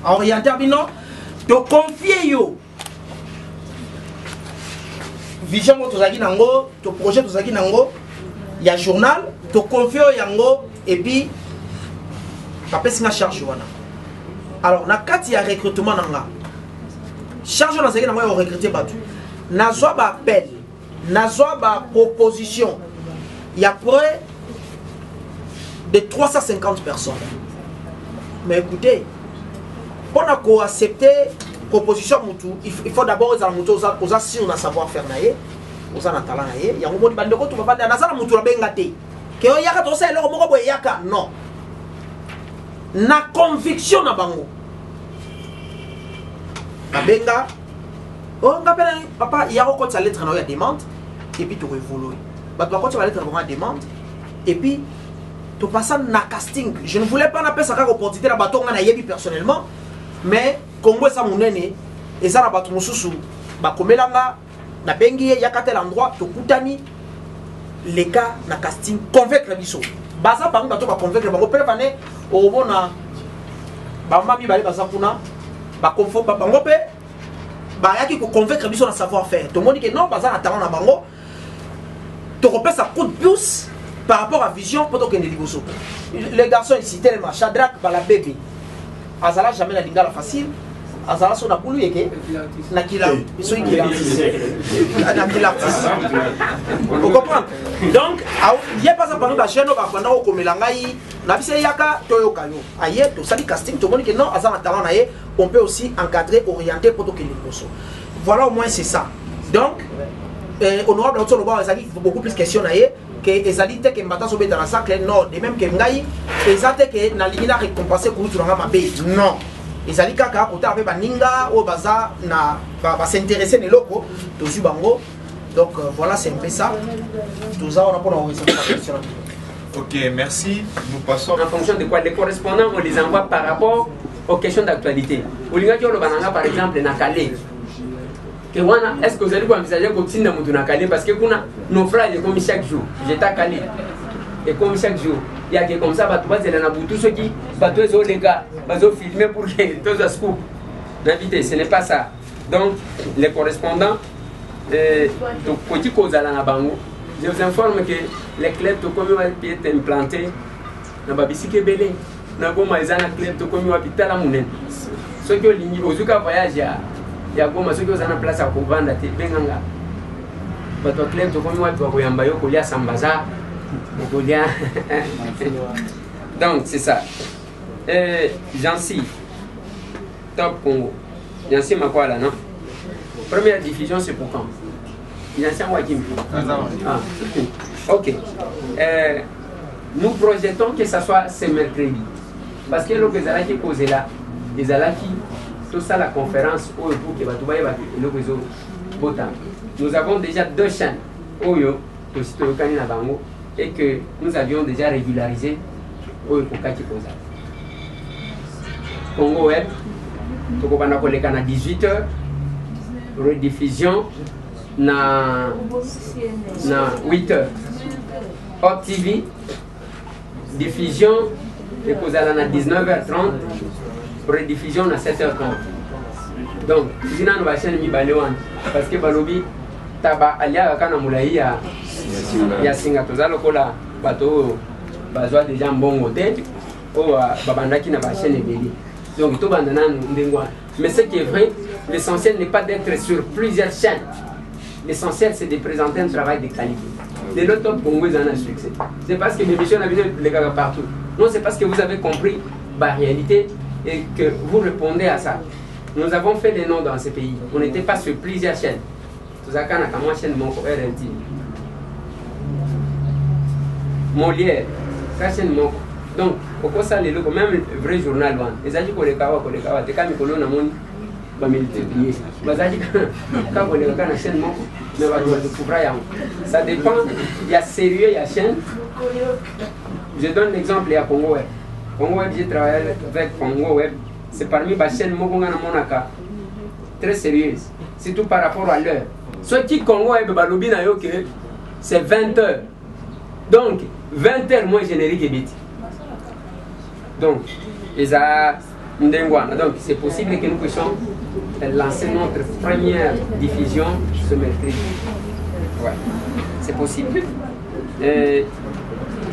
orienter bino to confier yo vision mo tozaki nango to projet tozaki nango ya journal to confier yango et puis papesi nga charge wana. Alors na kati ya recrutement nanga charge na zaki nango ya recruter batu nazwa ba appel nazwa ba proposition il y a près de 350 personnes. Mais écoutez, pour accepter proposition mutu, il faut d'abord aux si on a savoir faire naie, aux a talent naie. Il y a un moment de bande tu vas pas dans la mutu la bengate. Que on yaka to ça leur moko boy yaka non. Na conviction na bango. Na benga. Oh ngapela papa il y a encore sa lettre na ya demande et puis tu évoluer. Bah tu vas continuer la lettre na demande et puis tu passes na casting. Je ne voulais pas n'appeler ça comme opportunité na bato na yebi personnellement. Mais Congo ça monene et ça na bato mususu ba komelanga na bengi ya katel endroit to kutani les cas na casting convaincre biso baza bango bato ba convaincre bango pele bané o bona ba mami bale baza kuna ba confort ba bango pe ba yaki ko convaincre biso na savoir faire to moni que non baza na talent na bango to repère ça coup de pouce par rapport à vision pour que les garçons ici tellement Shadrach bala bébé azala jamais na lingala facile azala so na kulu yeke na kila so ikila na kila vous comprenez donc il y a pas ça parmi ba jeune ba bana ko melangai na bise yaka toyoka yo aye to sali casting to moni que non azala talent na ye on peut aussi encadrer orienter pour que les bosso voilà au moins c'est ça donc honorable auto lo ba ezali beaucoup plus question na ye que ezalite que mbata so beta na sacle non de même que ngai ezate que na lingina récompenser ku tu nga mabe non ezali kaka kota avec baninga o baza na ba s'intéresser ne loko to zu bango donc voilà c'est un peu ça tout ça on a pour la question. OK, merci. Nous passons en fonction de quoi les correspondants on les envoie par rapport aux questions d'actualité. Olinga ki lo bananga par exemple na Calais. Est-ce que vous allez envisager de continuer à Calais parce que nos frères comme chaque jour, j'étais à Calais. Et comme chaque jour, il y a que comme ça, tous ceux qui les gars, filmer pour que tous les scoop. D'inviter, ce n'est pas ça. Donc, les correspondants, je vous informe que les clubs de commun sont implantés dans la bicycle belé. Dans le club de commun hôpital à Mounen. Ceux qui ont voyage, il y a beaucoup de gens qui ont place à vendre la télé. Votre club de commun est Sambaza. Donc, c'est ça. Jancy, Top Congo. Jancy, ma quoi là, non? Première diffusion, c'est pour quand? Jancy, Wakim. Ah, ok. Nous projetons que ce soit ce mercredi. Parce que le Zalaki qui posé là, les Zalaki, tout ça, la conférence, nous avons déjà 2 chaînes, Oyo, et que nous avions déjà régularisé Oyo Kokaki Poza. Congo Web, à 18h, rediffusion na 8h. Hot TV, diffusion de Kozala na 19h30, rediffusion à 7h30. Donc, si nous avons chaîne parce que Balobi, Taba Alia Kana Moulaï ya Singa Tozalo Kola, Bato, Bazoa déjà un bon hôtel, ou Babandaki n'a pas chaîne Beli. Donc, tout bandana Ndengwa. Mais ce qui est vrai, l'essentiel n'est pas d'être sur plusieurs chaînes. L'essentiel, c'est de présenter un travail de qualité. De l'autre top Congo, ils en ont un succès. C'est parce que l'émission a vu les gars partout. Non, c'est parce que vous avez compris la réalité et que vous répondez à ça. Nous avons fait des noms dans ces pays. On n'était pas sur plusieurs chaînes. Tout ça, quand on a chaîne Monko RLT. Molière, la chaîne Monko. Donc, pourquoi ça, les locaux, même le vrai journal, les agents pour les kawa, t'es quand même colon à mon. Ça dépend, il y a sérieux, il y a chaîne. Je donne l'exemple, il y a Congo Web. Congo Web, j'ai travaillé avec Congo Web. C'est parmi les chaînes Monaka. Très sérieuse, surtout par rapport à l'heure. Ce qui Congo Web, c'est 20h. Donc, 20h moins générique et bit. Donc, Donc c'est possible que nous puissions lancer notre première diffusion ce mercredi. Ouais, c'est possible.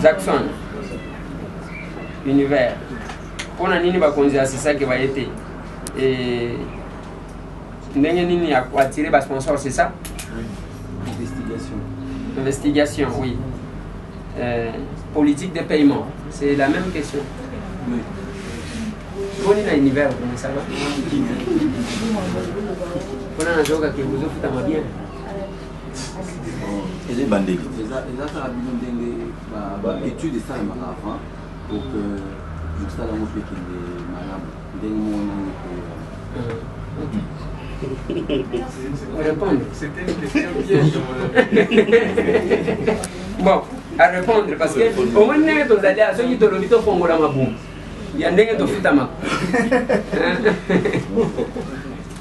Jackson, Univers. Pour nini bakonzi c'est ça qui va être. Et nini attirer les sponsors, c'est ça? Investigation, oui. Politique de paiement, c'est la même question. Oui. On est dans l'univers, comment ça va? On a un jour qui vous offre bien. Et les bandits. Les études de ça avant pour que nous soyons montrés qu'il est répondre. C'était une question piège. Bon, à répondre parce que au moins nous allons aller à ceux qui te l'ont dit au Congo la maboum. Il y a un dingue de foot à ma.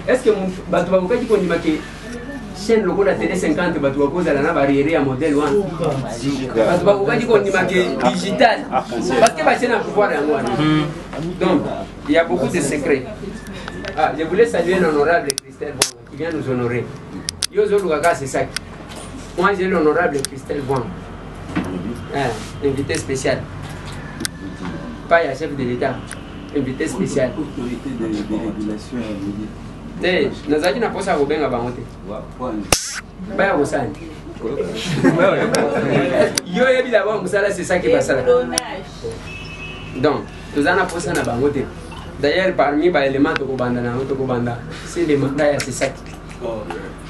Est-ce que tu vas vous dire que chaîne logo la télé 50 tu vas cause à la barrière à modèle 1. Tu vas vous dire que digital parce que la chaîne a pouvoir en moi. Donc il y a beaucoup de secrets. Ah, je voulais saluer l'honorable Christelle Vouang qui vient nous honorer. Yozo Lugaga c'est ça. Moi j'ai l'honorable Christelle Vouang. Invité spécial. Pas un chef de l'État. Invité spécial. Autorité de régulation. Nous avons une poste à Robin à Bamote. Bah, vous savez. Yo, évidemment, c'est ça qui passe là. Donc, nous avons une poste à Bamote. D'ailleurs, parmi les éléments de Kobanda, c'est les mandats, c'est ça.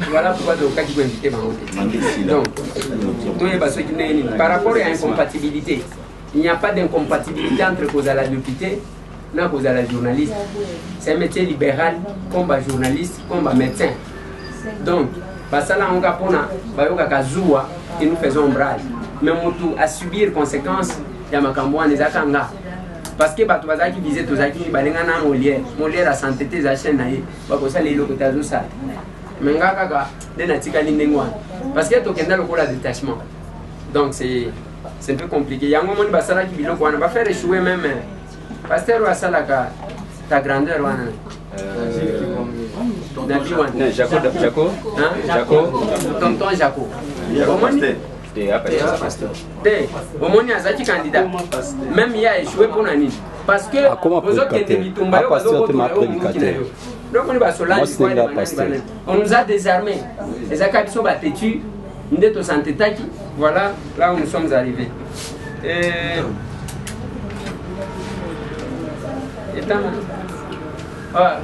Voilà pourquoi le cas qui peut inviter Bamote. Donc, par rapport à l'incompatibilité, il n'y a pas d'incompatibilité entre cause à la député et cause à la journaliste. C'est un métier libéral, comme un journaliste, comme un médecin. Donc, ça là, on a et nous faisons ombrage. Mais on a subir les conséquences de ma campagne. Parce que tu vas qui visiter tous les qui balengana Molière a santé tes chaînes naïe parce que les locaux t'as ça mais ngaka de natika lindengwa parce que tu kenda lokola détachement donc c'est un peu compliqué yango moni basala qui biloko wana ba faire échouer même pasteur wa sala ka ta grandeur wana Jaco tonton Jaco au moins il y a des candidats même il y a échoué pour Nani parce que on nous a désarmés les acabits sont battus voilà là où nous sommes arrivés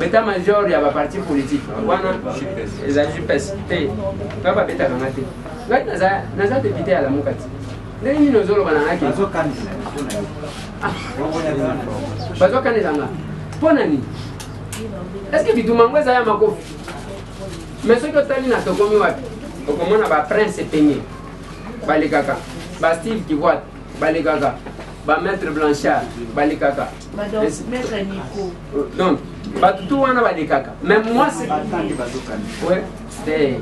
L'état-major, il y a un parti politique. Les AJPS. Tu vas pas bêta quand tu es député à la Moukati. Les gens qui ont est-ce que tu m'envoies ça à ma coffre? Mais ce que tu as dit, tu as prince peigné. Balikaka. Steve qui voit. Balikaka. Maître Blanchard. Balikaka. Maître Nico. Donc, tout le monde a des caca. Même moi, c'est. Ouais, c'est.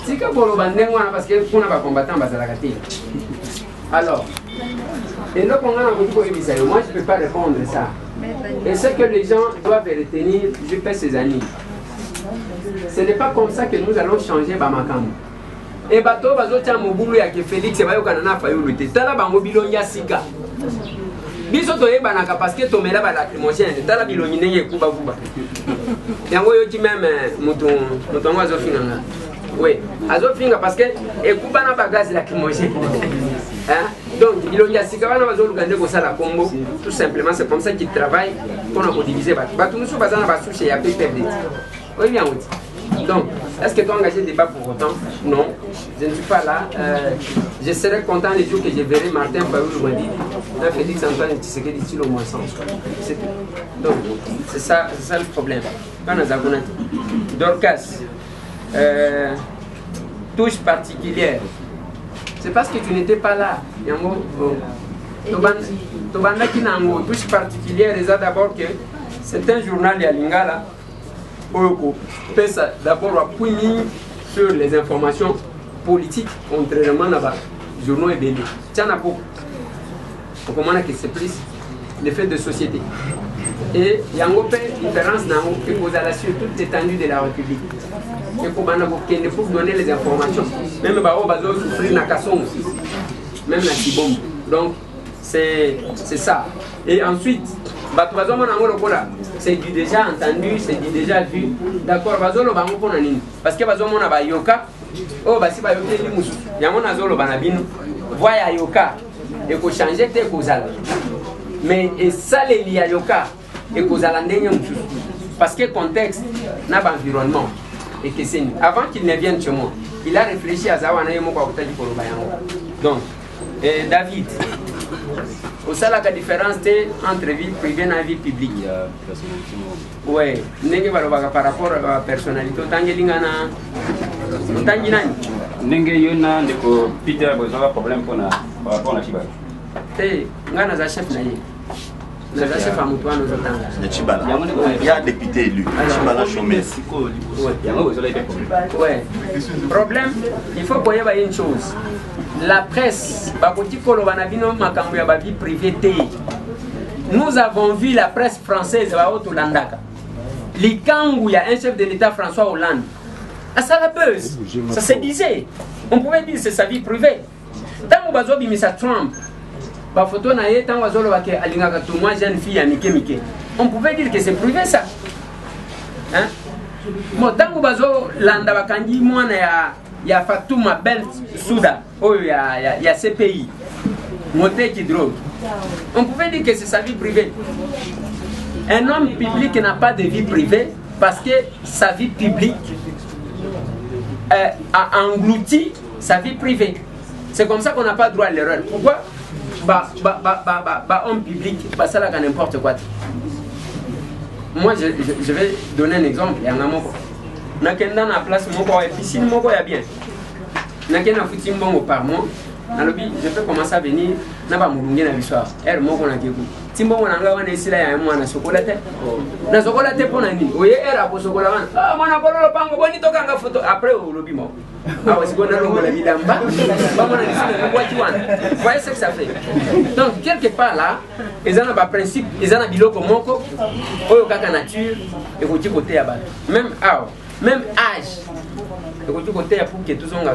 C'est que pour le bandé, parce que pour ne pas combattre, on va se la gâter. Alors, et donc, on a un peu de moi, je ne peux pas répondre à ça. Et ce que les gens doivent retenir, je fais ces années. Ce n'est pas comme ça que nous allons changer Bamakam. Et bateau, bazotia mobulu ya Félix, et bayoka nana fayuluté. Tala ba mobilo yasika. Biso toye banaka parce que tomela ba lacrymogène tala bilongi ndenge kuba kuba yango yo ti même mutongo azofinga nga oui azofinga parce que ekuba na ba gaz lacrymogène hein donc bilongi asika bana bazoluka ndeko sala combo tout simplement c'est comme ça qu'ils travaillent pour nous diviser batu musu bazana ba souche ya PPD oui bien oui. Donc, est-ce que tu as engagé le débat pour autant? Non, je ne suis pas là. Je serai content les jours que je verrai Martin Fayoulou-Madi, Félix Antoine Tshisekedi ici au moins sens. C'est tout. Donc, c'est ça le problème. Dorcas, touche particulière. C'est parce que tu n'étais pas là. Tobanda qui n'a pas touche particulière, d'abord que c'est un journal de Lingala. D'abord appuyer sur les informations politiques, contrairement à les journaux et délits. Tiens, comment que c'est plus l'effet de société. Et il y a une différence sur toute l'étendue de la République. Et pour donner les informations, même si souffrir na Kasson, même la Tibom. Donc c'est ça. Et ensuite, c'est du déjà entendu, c'est du déjà vu. D'accord, parce que a yoka, oh basi ba yoka ni musu. Yango nazolo banabino, voya yoka et ko changer te kozala. Mais et ça les liya yoka et kozala ndenge musu. Parce que contexte n'a pas environnement et que c'est avant qu'il ne vienne chez moi, il a réfléchi à ça wana yemo kwa kutaji koloba yango. Donc David, au sein la différence entre vie privée et vie publique. Ouais, n'est-ce pas par rapport à la personnalité. Nenge yona ndiko Peter bozoa problème pona par rapport à Chibala. Ngana za chef na ye. Na za chef amutwa no zotanga. Le Chibala. Il y a député élu. Chibala chômé. Ouais. Problème, il faut qu'on y ait une chose. La presse, nous avons vu la presse française il y a un chef de l'État, François Hollande. Ça la buzz. Ça se disait. On pouvait dire que c'est sa vie privée. Tant que vous avez Trump, on pouvait dire que c'est privé ça. Hein? Tant que vous avez il y a Fatouma Ben Souda, il y a CPI, Moté qui drogue. On pouvait dire que c'est sa vie privée. Un homme public n'a pas de vie privée parce que sa vie publique a englouti sa vie privée. C'est comme ça qu'on n'a pas droit à l'erreur. Pourquoi homme public, ça là n'importe quoi. Moi je vais donner un exemple. Il y en a nakenda na place moko et piscine moko ya bien nakenda futi mbongo par mois nalobi je peux commencer à venir na ba mulunge na biswa moko na keku timbongo na nga wana esila ya mwana chocolate pona nini oye abo chocolate wana mwana kololo pango boni toka nga photo après olobi mo awa sikona longo la bilamba ba mwana nisina kwa kiwana voyez ce que ça fait. Donc quelque part là ils ont un principe, ils ont un biloko moko oyo kaka nature et côté côté ya ba même âge, pour que tout le monde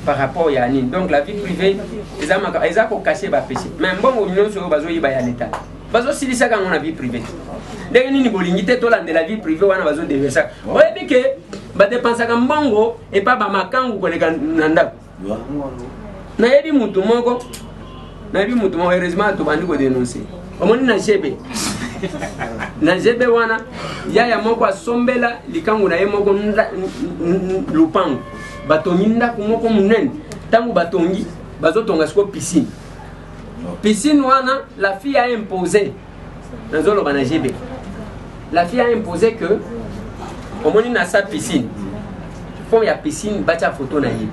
par rapport à Nini. Donc la vie privée, ils ont caché les péchés. Mais bon, on a besoin de l'État. Parce que si ça on a vie privée. Dès que nous avons de la vie privée, on a besoin de ça. Vous voyez que les dépenses sont bongo et pas makangu pour les nanda. Na yebi mutu moko, heureusement tu vas nous dénoncer. On a chébé. Na jebe wana yaya moko asombela likangu na ye moko lupango batongi ndako moko munene tangu batongi bazotonga siko piscine wana la fille a imposé nazolo bana jebe la fille a imposé que omoni na sa piscine fond ya piscine bacha photo na ye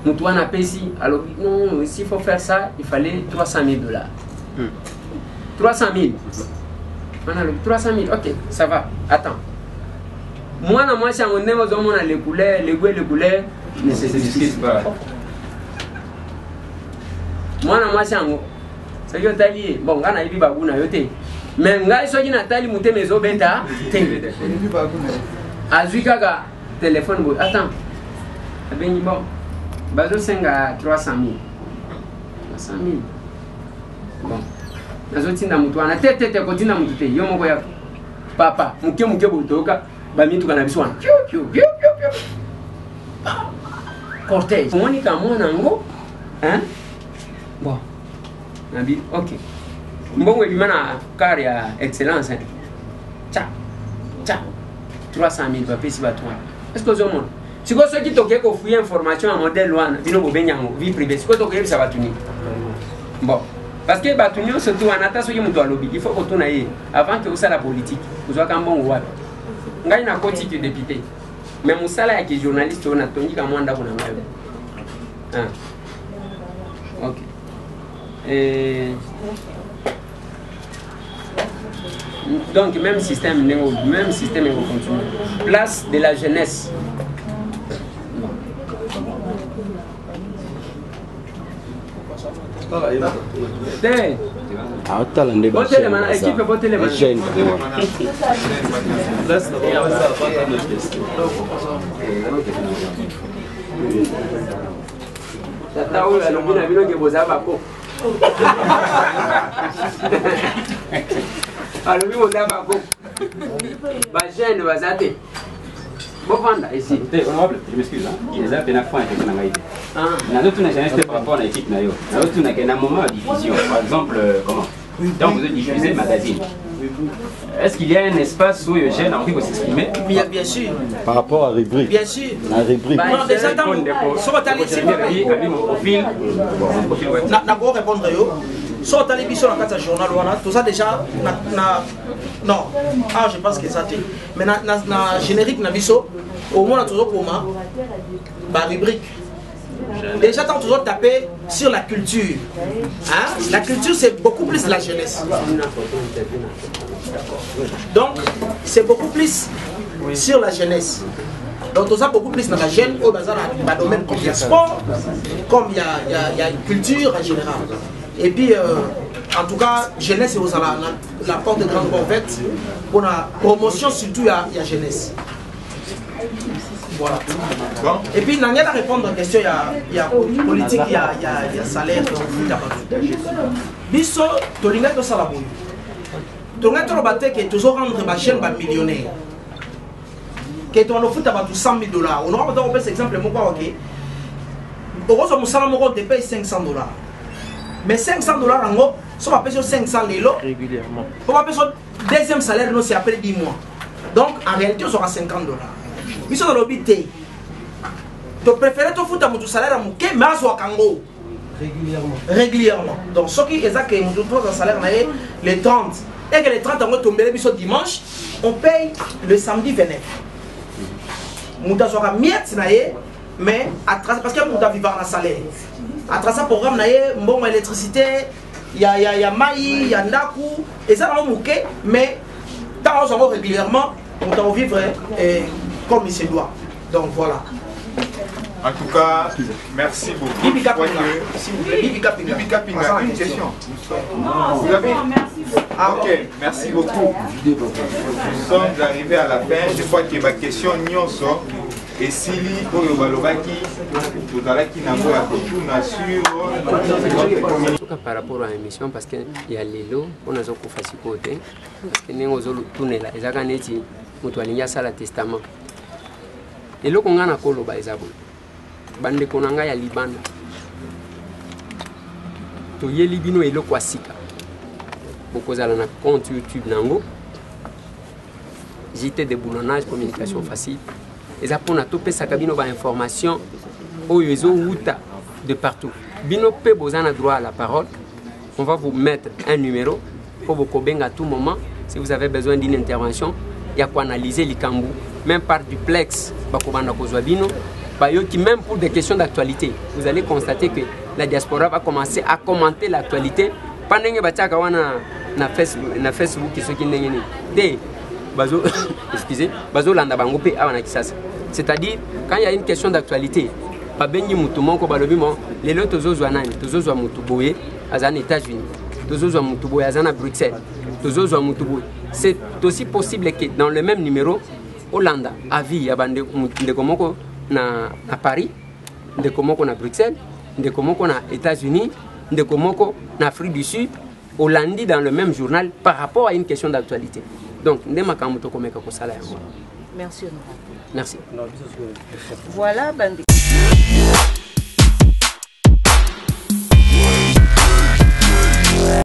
Moutouana Pessi, alors non, s'il faut faire ça, il fallait 300 000 $. 300 000. On a le 300 000, ok, ça va, attends. Moi, si on a les couleurs, les couleurs, ne se discute pas. Moi, si on a les couleurs, bon, on a les couleurs, mais on a les Nathalie Mouté Mezo Benta. Azuikaga, téléphone, attends. Bon. Bazo senga 300 000. 300 000. Bon. Nazo tinda mutwana tete kotina mutute yo moko ya papa muke botoka ba mitu kana biswana. Cortège. Monica mwana ngo hein? Bon. Nabi OK. Mbongo bimana car ya excellence. Cha. 300 000 ba pesi batwa. Est-ce que zo mon si vous avez une information à modèle, vous avez une vie privée. Si vous avez ça va tourner. Bon. Parce que surtout en attaque, il faut que vous avant que vous soyez la politique. Vous avez un bon roi. Vous avez un côté de député. Mais vous savez que les journalistes ont attendu qu'à moi d'avoir un OK. Donc, même système est continu. Place de la jeunesse. ici. Honorable, je m'excuse. Il y a des fois par rapport à l'équipe. Un moment de diffusion. Par exemple, comment? Donc vous diffusez le magazine. Est-ce qu'il y a un espace où Eugène a envie de s'exprimer? Bien sûr. Par rapport à rubrique. Bien sûr. La rubrique. Non, déjà, sur d'abord répondre. Sur le télévision, dans le journal, tout ça déjà. Non. Ah, je pense que ça t'est. Mais dans le générique, au moins, on a toujours comment? La rubrique. Déjà, tu as toujours tapé sur la culture. Hein? La culture, c'est beaucoup plus la jeunesse. Donc, c'est beaucoup plus sur la jeunesse. Donc, tout ça, beaucoup plus dans la jeune, dans le domaine comme il y a sport, comme il y a une culture en général. Et puis, en tout cas, jeunesse, c'est la porte de grande ouverte. Pour la promotion, surtout, il y a jeunesse. Voilà. Bon. Et puis, il y a à répondre à la question, il y a politique, il y a salaire, il y a Bisso, tu as dit que ça la bonne. Tu as dit que tu as rendre ma chaîne millionnaire. Que tu as fait $100 000. On aura pas de exemple, ok. Heureusement, mon salaire te paye $500. Mais $500, si on paye 500 régulièrement. On va payer son deuxième salaire, c'est après 10 mois. Donc, en réalité, on sera $50. Ils sont dans l'hôpital. Tu préfères te foutre à mon salaire, mais régulièrement. Donc, ce qui est exact, que mon salaire les 30. Et que les 30 ans tombent dimanche, on paye le samedi 29. Mouta sera miette, mais parce qu'il y a mon vivant dans salaire. À travers ce programme, il y a bon électricité, il y a maïs, il y a ndaku, et ça, on a mais tant qu'on régulièrement, on doit vivre comme il se doit. Donc voilà. En tout cas, merci beaucoup. Bibi Kapinga, une question. Vous avez... Ok, merci beaucoup. Nous sommes arrivés à la fin. Je crois que ma question nyonso et Sili Oyobalobaki, tout à l'heure qui n'a pas en tout cas par rapport à l'émission, parce qu'il y a les lots, on a fait facile côté, parce que nous avons tourné là, ils ont gagné, nous avons fait le testament. Et là, on a fait le testament. Bande konanga ya libanda to ye libino elo kwa sika bokozala na compte YouTube nango JT de boulonnage communication facile eza pona to pesa kabino ba information oyo ezo wuta de partout bino pe bozana droit à la parole. On va vous mettre un numéro pour vous kobenga à tout moment si vous avez besoin d'une intervention. Il y a quoi analyser likambu même par duplex bakobanda kozwa bino. Même pour des questions d'actualité, vous allez constater que la diaspora va commencer à commenter l'actualité. Pendant que na Facebook c'est-à-dire quand il y a une question d'actualité, c'est aussi possible que dans le même numéro, Hollande, Avi, à Paris, de Komoko à Bruxelles, de Komoko aux États-Unis, de Komoko en Afrique du Sud, au lundi dans le même journal par rapport à une question d'actualité. Donc, merci. Voilà, Bandi.